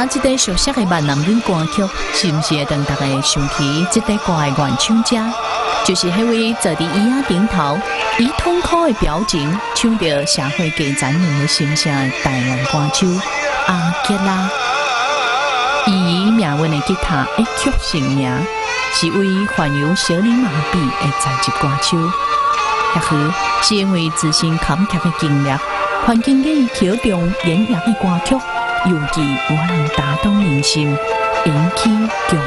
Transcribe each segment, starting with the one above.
听这个熟悉的闽南语歌曲，是不是会让大家想起这个歌的原唱者？就是那位坐伫椅仔顶头，以痛苦的表情唱着社会基层人的心声的台湾歌手阿吉拉。伊命运的吉他一曲成名，是为患有小儿麻痹的残疾歌手。或许是因为自身坎坷的经历，环境里口中演绎的歌曲，尤其有法能打动人心，引起共鸣。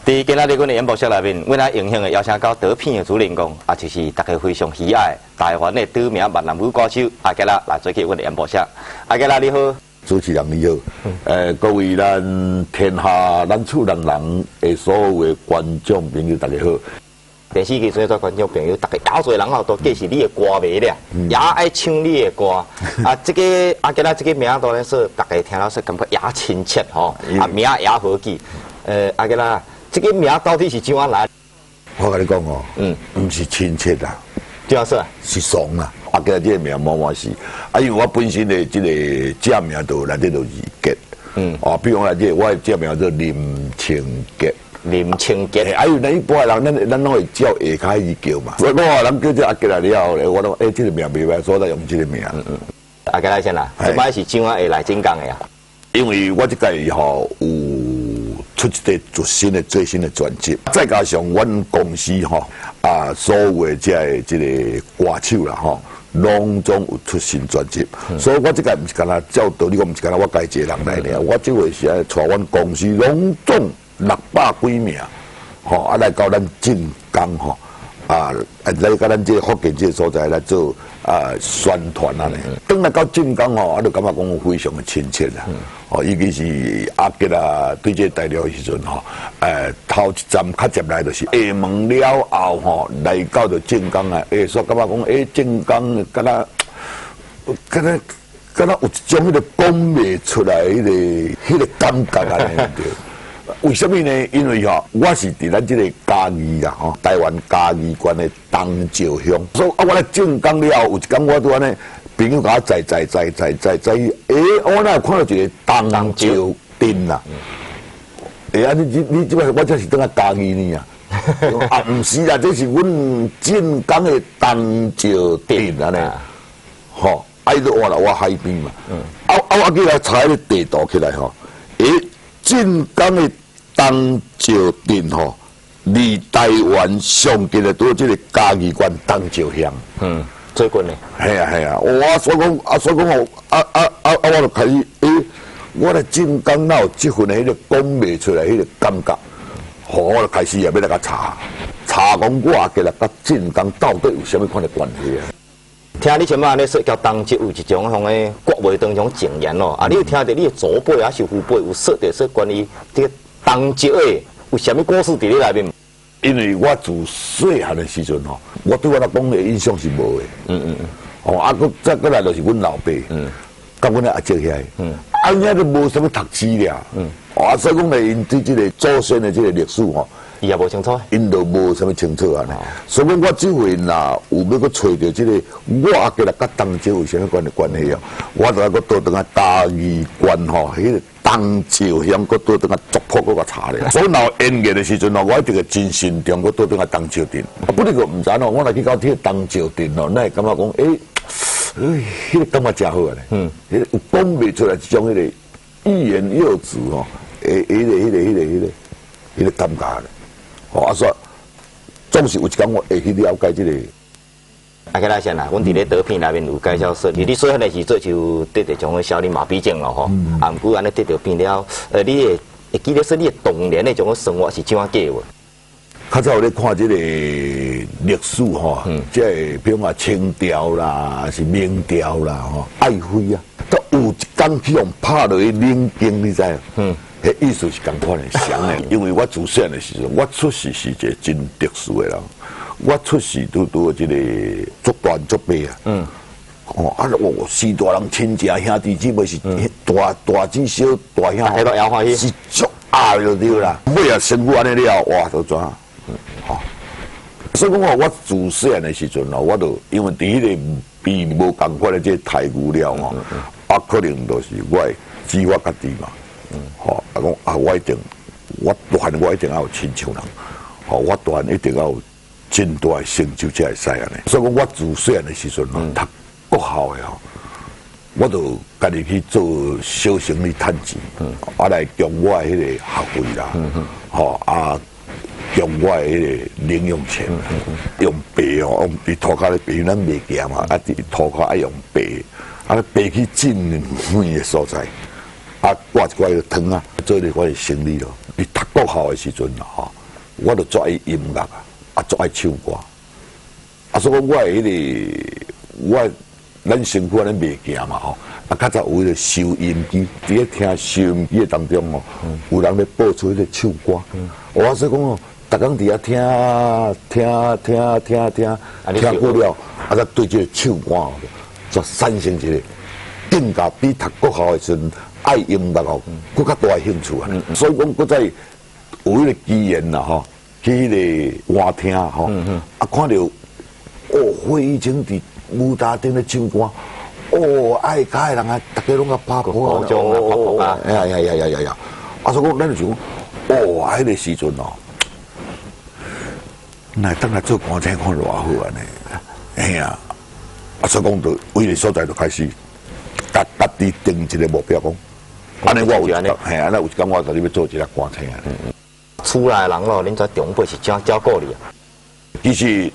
伫今仔日阮的演播室内面，阮来荣幸的邀请到得片的主人公，也就是大家非常喜爱台湾的知名闽南语歌手阿吉拉来做客阮的演播室。阿吉拉你好。主持人你好，各位咱天下咱厝人人的所有的观众朋友大家好。电视机前的观众朋友，大家也侪人吼都计是你的歌迷了，也爱唱你的歌。啊，这个阿吉拉这个名当然说，大家听到说感觉也亲切吼，啊名也好记。阿吉拉，这个名到底是怎样来？我跟你讲哦，不是亲切啦，怎样说？是怂啦。阿吉拉这个名满满是，因为我本身的这个假名都内底都是吉，比如讲这我的假名叫林清吉。林清吉，还有咱一般人，咱拢会叫下开始叫嘛。我话人叫这阿吉拉了后咧，我讲这个名袂歹，所以才用这个名。阿吉拉先啦，这摆是怎样会来正港的呀？因为我这届吼有出一个最新的专辑，再加上阮公司吼所有的这个歌手啦吼，拢总有出新专辑，所以我这届唔是干那照道理讲，唔是干那我家一个人来了，我这回是爱带阮公司拢总600几名，来到咱晋江来到咱这福建这所在来做宣传啊咧。等来到晋江就感觉讲非常的亲切啦。尤其是阿吉拉对这大陆的时阵头一站较接来就是厦门了后来到就晋江所感觉讲晋江敢若有一种迄个讲袂出来迄个感觉啊咧。为什么呢？因为我是伫咱这个嘉义啦，台湾嘉义县的东石乡，所以我来晋江了后，有一天我拄安尼，朋友甲我载，我哪有看到一个东石镇啦？你即摆我这是等下嘉义呢啊？唔是啦，这是阮晋江的东石镇安尼，伊都换了我海边嘛，我去来查迄个地图起来晋江的东石镇离台湾上近的都这个嘉义县东石乡。最近呢？系啊，我所讲我就开始我来晋江哪有这份的迄个讲袂出来迄个感觉，我就开始也要来甲查讲我给来甲晋江到底有啥物款的关系啊？听你前摆咧说，叫东石有一种迄个国话当中情言咯。你有听到你的祖辈还是父辈有说着说关于这个东石的有啥物故事伫你内面？因为我自细汉的时阵我对我来讲的印象是无的。再过来就是阮老爸，甲阮的阿姐遐，遐都无啥物读书了。所以讲咧，因对这个祖先的这个历史伊也无清楚，因都无啥物清楚啊。所以讲我这回若有要去找着这个，我阿吉拉甲东石有啥物关系我就要去倒转嘉义县迄个东石乡，搁倒转族谱搁查咧。所以若有演艺的时阵我一定个真慎重，搁倒转东石镇。不过个唔知我若去到这个东石镇那会感觉讲迄个感觉真好啊咧。迄个有讲袂出来一种迄个欲言又止迄个感觉咧。说总是有一天我会去了解这个。阿吉拉先啦，阮伫咧得片内面有介绍说，你细汉的时阵就得着种小儿麻痹症咯毋过安尼得着病了，你会记得说你童年的种生活是怎样过无？较早有咧看这个历史即个比如讲清朝啦，是明朝啦爱妃啊，都有一天去用拍落去冷宫，你知迄意思是共款的像的，因为我自细汉的时阵，我出世是一个真特殊的人。我出世拄这个足大足白啊。我四大人亲戚兄弟姊妹是大姊小大兄，迄个也欢喜是足爱就对啦。尾啊生活安尼了，哇都怎？所以讲我自细汉的时阵我就因为伫迄个比无共款的这待遇了可能就是我的指我家己嘛，吼，啊讲啊，我一定，我大汉我一定要有亲像人，吼，我大汉一定要有真大的成就才会使安尼。所以讲我自细汉的时阵嘛，读国校的吼，我就家己去做小生意趁钱，啊来供我的迄个学费啦，吼啊。用我的迄个零用钱，用白哦，伊涂骹咧白，咱袂行嘛，啊，涂骹爱用白，啊，白去进远的所在，啊，挂一块汤啊，做咧我的生意咯。伊读国校的时阵啦，吼，我就做爱音乐啊，做爱唱歌，啊，所以讲我的迄个咱身躯咱袂行嘛吼，啊，较早有迄个收音机，伫咧听收音机的当中哦，有人咧播出迄个唱歌，我所以讲哦。逐工伫遐听过了，啊，再对这个唱歌，就产生一个更加比读国校的时阵爱音乐哦，更较大的兴趣啊。所以讲，搁再有迄个机缘啦吼，去迄个歌厅吼，啊，看到哦，会议经伫舞台顶咧唱歌，哦，爱家的人啊，大家拢甲拍鼓啊，呀，啊，所以讲咱就讲，哦，迄个时阵哦。那当来做歌厅看偌好安尼，哎呀，啊，所以讲就为个所在就开始，家己定一个目标讲，安尼我有安尼，嘿，安尼有一天我就要做一个歌厅啊。厝内人咯，恁在长辈是怎照顾你啊？其实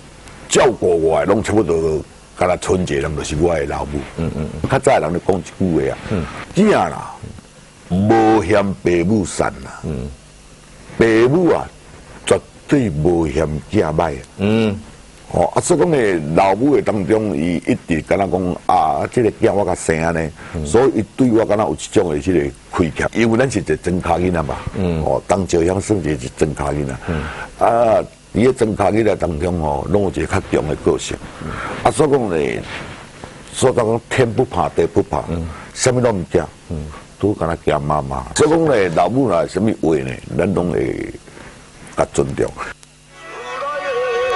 照顾我的拢差不多，敢若春节人就是我的老母。较早人咧讲一句话啊，囝啦，无嫌爸母善啦，爸母啊。对无嫌囝歹，哦，啊，所以讲咧，老母的当中，伊一直敢若讲啊，这个囝我甲生安尼，所以伊对我敢若有一种的这个亏欠，因为咱是一个真卡囡仔嘛，哦，当照样算是真卡囡仔，啊，伊个真卡囡仔当中哦，拢有一个较强的个性，啊，所以讲咧，所以讲天不怕地不怕，什么拢唔惊，都敢若惊妈妈，所以讲咧，老母啦，什么话呢，咱拢会。甲尊重。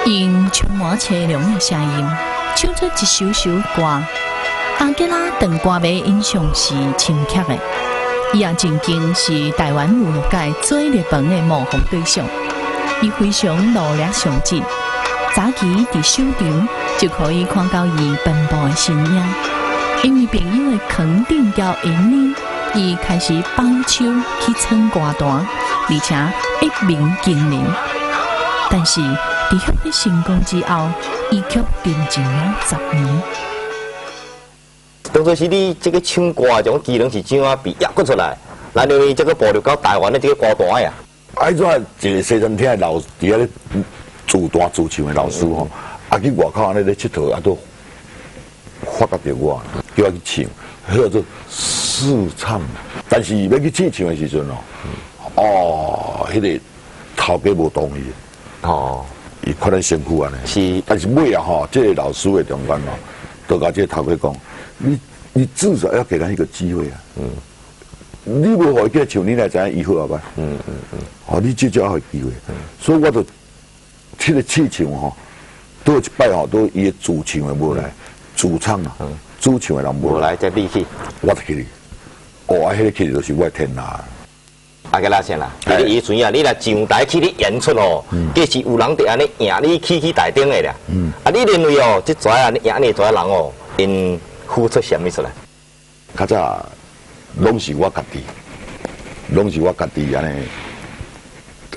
用充满凄凉的声音唱出一首首歌，阿吉拉当歌迷印象是深刻的。伊也曾经是台湾娱乐界最热门的模仿对象，伊非常努力上进。早期伫首场就可以看到伊奔波的身影，因为朋友的肯定交引领，伊开始放手去唱歌单。而且一鸣惊人，但是在获得成功之后，伊却沉寂了10年。当作是你这个唱歌这种技能是怎样被压过出来，来让你这个步入到台湾的这个歌坛呀？啊，怎一个西餐厅的老伫遐咧自弹自唱的老师吼，啊去外口安尼咧佚佗，啊都发觉到我，叫我去唱，叫做试唱。但是要去试唱的时阵哦，迄个头家无同意，哦，伊看咱辛苦安尼。是，但是尾啊吼，这个老师的中间哦，都甲这个头家讲，你至少要给他一个机会啊。你无互伊去唱，你来知影以后后摆。哦，你至少要有机会。所以我就迄个试唱吼，都有一摆吼，都伊的主唱的无来，主唱啊，主唱的人无来，再你去，我就去。哦，啊，迄个去就是我的天哪！啊，个啦先啦，你以前啊，你来上台去你演出哦，计是有人伫安尼赢你去台顶的啦。啊，你认为哦，这遮啊，你赢你遮人哦，因付出什么出来？较早拢是我家己，安尼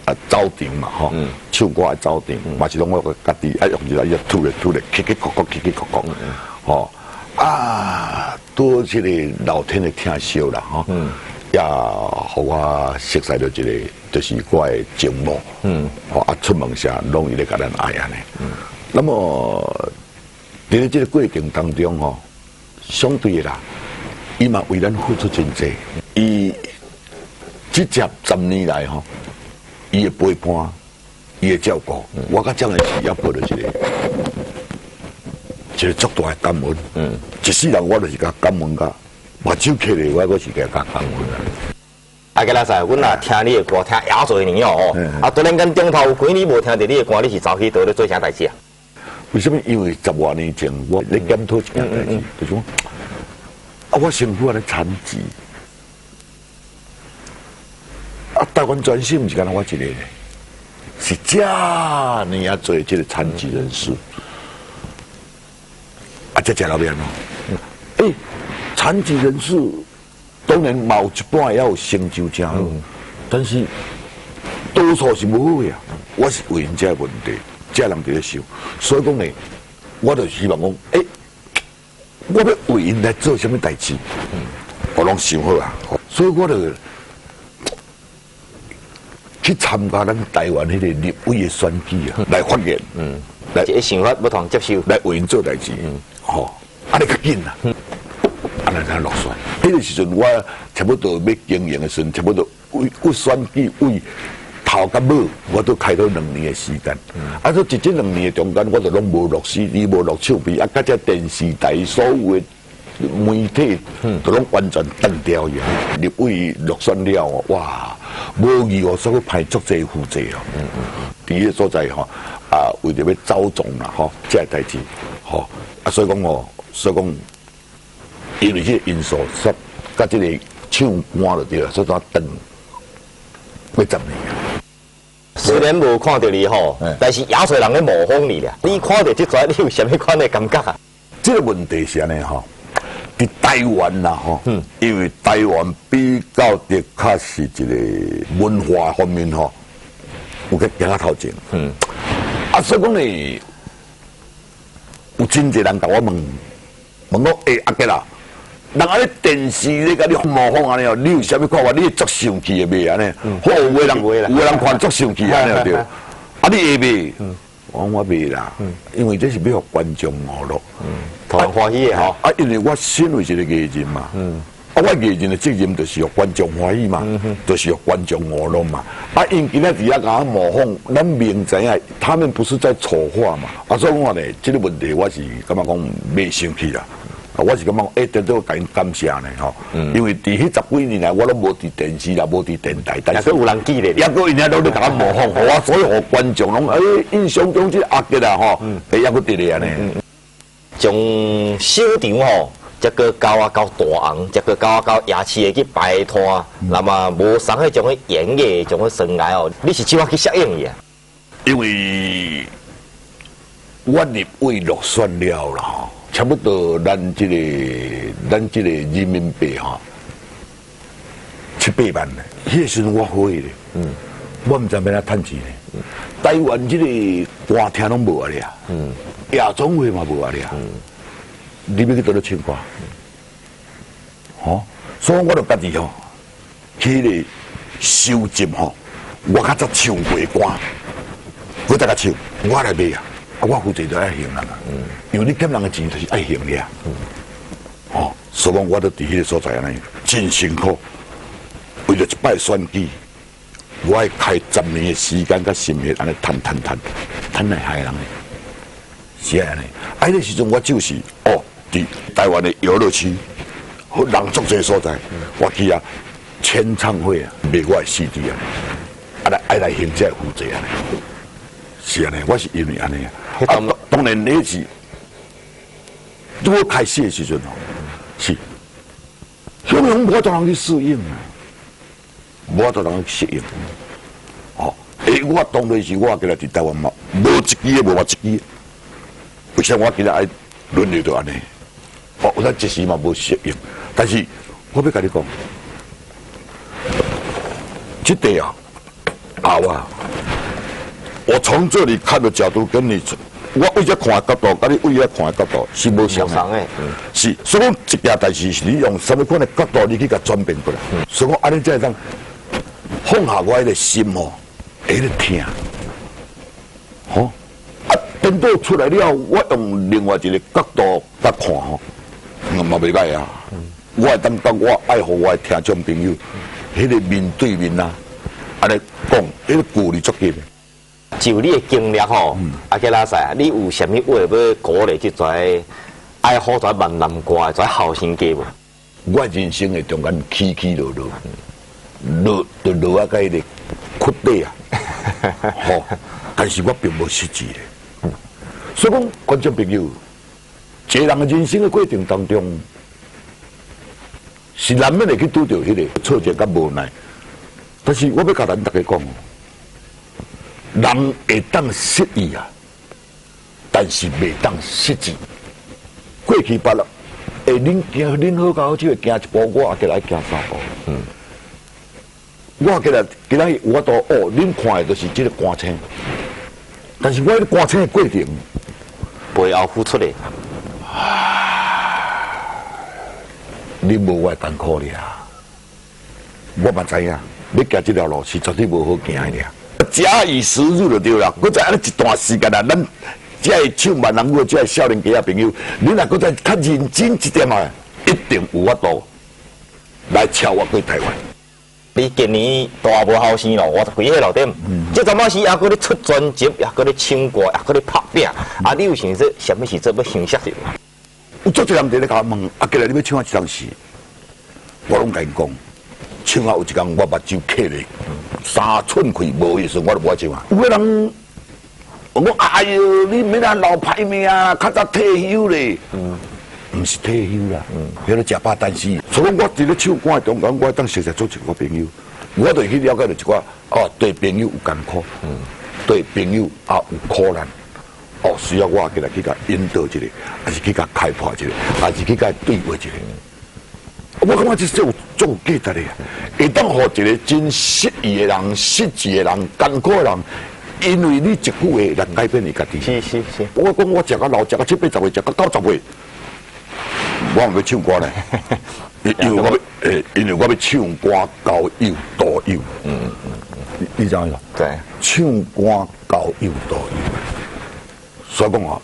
啊走场嘛吼，唱歌爱走场，嘛是拢我家己爱用一个吐咧，起起哭，吼啊，多这个老天的疼惜啦吼。也互我熟悉到一个，就是我的节目，啊出门时拢伊咧甲咱爱安尼。那么伫咧这个过程当中吼，相对的啦，伊嘛为咱付出真济。伊这10年来吼，伊的陪伴，伊的照顾，我甲蒋介石也抱着一个足大的感恩。一世人我就是甲感恩甲。目睭起来，我是给他感恩啦。啊，个啦噻，阮也听你的歌，听偌侪年哦，啊，突然间中头有几年无听到你的歌，你是走去倒咧做啥代志啊？为什么？因为10多年前，我咧检讨一件代志，就是讲我身躯安尼残疾，台湾全省毋是干那我一个呢，是遮尔啊多这个残疾人士，这食老面哦，残疾人士当然有一半要有成就真好，但是多数是无好呀。我是为因这问题，这人伫咧想，所以讲呢，我就希望讲，我要为因来做什么代志，我拢想好啊，所以我就去参加咱台湾迄个立委的选举啊，来发言，来一想法不同接受，来为因做代志，安尼较紧啦。安尼才落选。迄个时阵，我差不多要经营的时阵，差不多为选举为头甲尾，我都开到2年的时间。所以这2年的中间，我就拢无落 CD， 无落手机，甲这电视台所有的媒体，都拢完全断掉呀。立委落选了，哇，无疑我所以派足侪负责哦。伫迄个所在为着要招总啦，这个代志，所以讲因为这个因素，甲这个唱歌就对了，所以等要10年。虽然无看到你但是亚洲人咧模仿你啦。你看到这撮，你有什么款的感觉啊？这个问题是安尼伫台湾啦因为台湾比较的确是一个文化方面有个行头前。所以讲呢，有真侪人甲我问我，阿杰啦。人安尼电视咧，甲你模仿安尼你有啥物看法？你足生气的袂安尼？好有个人看足生气安尼对。你会袂？我袂啦，因为这是要互观众娱乐，同人欢喜的因为我身为一个艺人嘛，我艺人的责任就是互观众欢喜嘛，就是互观众娱乐嘛。因今仔日甲我模仿，咱明知影他们不是在丑化嘛。所以讲咧，这个问题我是感觉讲袂生气啦。我是感觉得到感谢呢因为伫迄10几年来，我都无伫电视啦，无伫电台，但是有人记咧，也个人家都咧甲我模仿，所以互观众拢印象中即阿杰啦也个伫咧安尼。从小场则个到大红，则个到夜市的去摆摊，那么无上迄种演艺种生涯你是怎样去适应伊啊？因为我立委落选了啦差不多咱这个人民币7、8万呢。迄个时阵我好咧，我唔知要哪趁钱呢。台湾这个歌厅拢无啊咧，夜总会嘛无啊咧，你要去倒咧唱歌？所以我就家己去个收集我较早唱过歌，我大家唱，我来买啊。我负责就爱行人因为你欠人的钱就是爱行俩，所以讲我都伫迄个所在安尼真辛苦，为了一摆选举，我爱开10年的时间甲心血安尼赚来害人的，是安尼。迄个时阵我就是伫台湾的游乐区，人足侪所在，我去签唱会卖我的 CD 爱来行这负责安尼。是安尼，我是因为安尼当然那是我开始的时阵是香港无多人去适应无多人去适应。我当然是我今日伫台湾嘛，无一支的无一支的，为啥我今日爱轮流到安尼？有咱一时嘛无适应，但是我要甲你讲，这地我从这里看的角度跟你，我为这看的角度，跟你为这看的角度是无相的。是，所以讲一件代志是你用什么款的角度，你去甲转变过来。所以讲安尼才会当放下我迄个心会咧听。等到出来了，我用另外一个角度甲看嘛袂歹啊。我会当讲我爱互我的听众朋友，迄个面对面安尼讲，迄个鼓励足紧。就你的经历阿杰拉赛，你有啥物话要鼓励这些爱好在闽南歌的后生家无？我人生的中间起起落落，落啊，甲迄个窟底但是我并无失志的。所以讲，观众朋友，一个人的人生的过程当中，是难免会去拄到迄个挫折甲无奈。但是我要甲咱大家讲，人会当失意啊，但是袂当失志。过去捌了，恁好甲好手会行一步，我也过来行三步。我今日我都哦，恁看的都是这个寒青，但是我的寒青的过程，背后付出的，你无我的艰苦了。我嘛知影，要行这条路是绝对无好行的了。假以时日就对了，搁再安尼一段时间啊，咱这些唱万人歌，这些少年家朋友，你若搁再较认真一点啊，一定有法度来超越过台湾。你今年大无后生咯，50几岁路顶，这阵仔时还搁咧出专辑，也搁咧唱歌，也搁咧拍拼，啊，你有想说什么时阵要形象着？有足多人伫咧甲我问，啊，今日你要唱啊一档戏，我拢甲因讲，唱啊有一天我目睭刻咧3寸开无意思，我就无唱啊。有个人我讲，哎哟，你免啊老歹命啊，较早退休咧。唔是退休啦，迄个食饱等死。所以我伫咧唱歌中间，我当熟悉做一个朋友，我就去了解到一寡哦，对朋友有艰苦，对朋友也有苦难，哦，需要我过来去甲引导一下，还是去甲开拓一下，还是去甲对话一下。我感觉这有足有价值的，会当互一个真失意的人、失志的人、艰苦的人。因为你一句话来改变你家己。是。我讲我食到老，食到7、8、10岁，食到90岁。我唔要唱歌咧，因为我要唱歌交友多友。你知影个？对。唱歌交友多友，所以讲啊，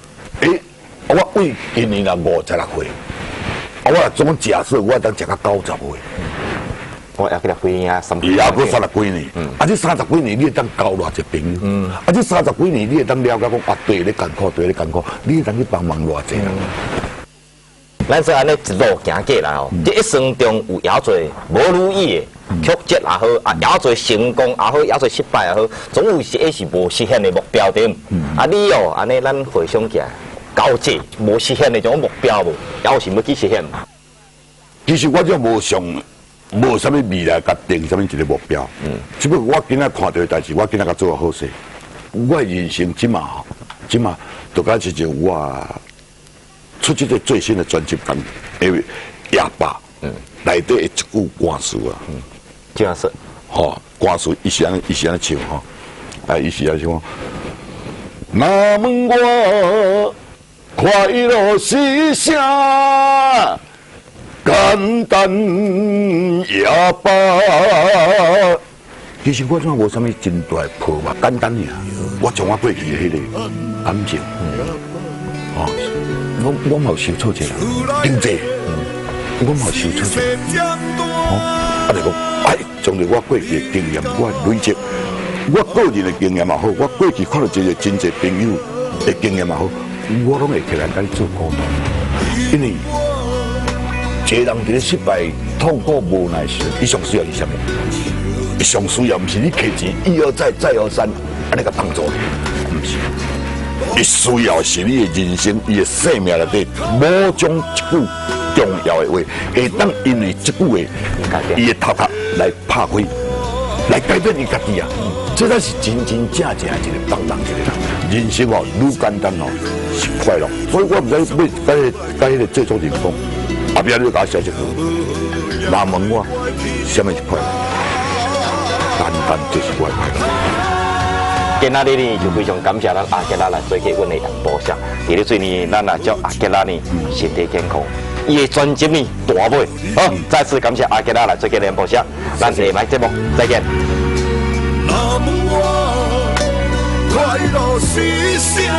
我为今年啊56岁，我总假设我当食到90岁。我也给他回应啊，也过30几年，这30几年你会当交偌一朋友，这30几年你会当了解讲啊，对你艰苦，你会当去帮忙偌济人。咱说安尼一路行过来哦，这一生中有也做无如意的曲折也好，啊也做成功也好，也做失败也好，总有些是无实现的目标点。啊你哦，安尼咱回想起来，到这无实现的种目标无，也有想要去实现。其实我就无想，无啥物未来甲定啥物一个目标。只不过我今仔看到的代志，我今仔甲做好势。我的人生即嘛，就讲是就我。出这个最新的专辑讲，因为哑巴，内底一句歌词啊，这样是，歌词伊是安唱伊是安唱，那么我快乐是啥？简单哑巴。其实我怎无啥物真大破嘛，简单尔，我将我过去的迄个感情，我冇受挫折啦，经济，我冇受挫折。你讲，从我过去的经验，我累积，我个人的经验也好，我过去看到这个真济朋友的经验也好，我拢会起来甲你做鼓动。因为一个人伫咧失败、痛苦、无奈时，伊上需要是啥物？伊上需要毋是你摕钱一而再、再而三安尼甲帮助你，毋是。伊需要是你的人生，伊的生命内底某种一句重要的话，会当因为这句话，伊的头壳来拍开，来改变伊家己啊！这才是真正一个帮人一个人。人生哦，愈简单哦，是快乐。所以我唔知要甲迄个制作人讲，后壁你甲我写一句，若问我什么是快乐，单单就是我的快乐。今仔日呢，就非常感谢咱阿杰拉来做客阮的杨宝祥。伫咧最呢，咱也祝阿杰拉呢身体健康，伊的专辑呢大卖。好，再次感谢阿杰拉来做客杨宝祥，咱下摆节目再见。那么我快乐是啥？